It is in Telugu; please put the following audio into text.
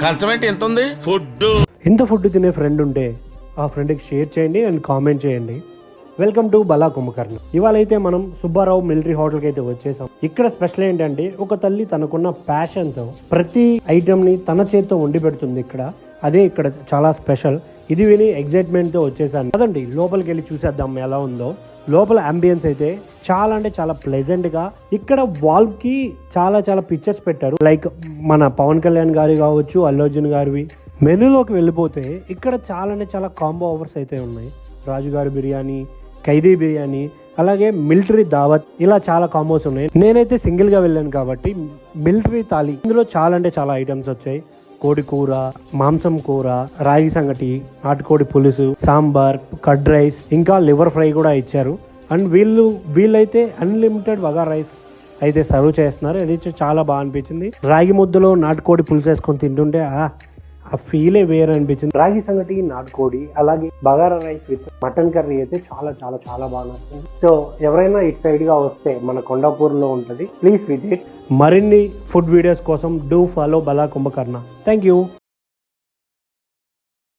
కంచమేంటి ఎంత ఉంది? ఇంత ఫుడ్ తినే ఫ్రెండ్ ఉంటే ఆ ఫ్రెండ్కి షేర్ చేయండి అండ్ కామెంట్ చేయండి. వెల్కమ్ టు బలా కుంభకర్ణ. ఇవాళ అయితే మనం సుబ్బారావు మిలిటరీ హోటల్కి అయితే వచ్చేసాం. ఇక్కడ స్పెషల్ ఏంటంటే ఒక తల్లి తనకున్న ప్యాషన్తో ప్రతి ఐటమ్ని తన చేతితో వండి పెడుతుంది. అదే ఇక్కడ చాలా స్పెషల్. ఇది విని ఎగ్జైట్మెంట్తో వచ్చేసాను. కదండి లోపలికి వెళ్ళి చూసేద్దాం ఎలా ఉందో. లోపల అంబియన్స్ అయితే చాలా అంటే చాలా ప్లెజెంట్ గా. ఇక్కడ వాల్ కి చాలా చాలా పిక్చర్స్ పెట్టారు, లైక్ మన పవన్ కళ్యాణ్ గారి కావచ్చు, అల్లు అర్జున్ గారివి. మెనూలోకి వెళ్ళిపోతే ఇక్కడ చాలా అంటే చాలా కాంబో ఆఫర్స్ అయితే ఉన్నాయి. రాజుగారి బిర్యానీ, ఖైదీ బిర్యానీ, అలాగే మిలిటరీ దావత్, ఇలా చాలా కాంబోస్ ఉన్నాయి. నేనైతే సింగిల్ గా వెళ్ళాను కాబట్టి మిలిటరీ థాలీ. ఇందులో చాలా అంటే చాలా ఐటమ్స్ వచ్చాయి. కోడి కూర, మాంసం కూర, రాగి సంగటి, నాటుకోడి పులుసు, సాంబార్, కర్డ్ రైస్, ఇంకా లివర్ ఫ్రై కూడా ఇచ్చారు. అండ్ వీళ్ళైతే అన్లిమిటెడ్ వగా రైస్ అయితే సర్వ్ చేస్తున్నారు. అది చాలా బాగా అనిపించింది. రాగి ముద్దలో నాటుకోడి పులుసు వేసుకొని తింటుంటే ఆ ఫీలే వేరే అనిపించింది. రాగి సంగటి, నాటుకోడి, అలాగే bagara rice with mutton curry అయితే చాలా చాలా చాలా బాగా నచ్చింది. సో ఎవరైనా ఇటు సైడ్ గా వస్తే మన కొండాపూర్ లో ఉంటుంది, ప్లీజ్ విజిట్. మరిన్ని ఫుడ్ వీడియోస్ కోసం do follow Bala Kumbhakarna. Thank you.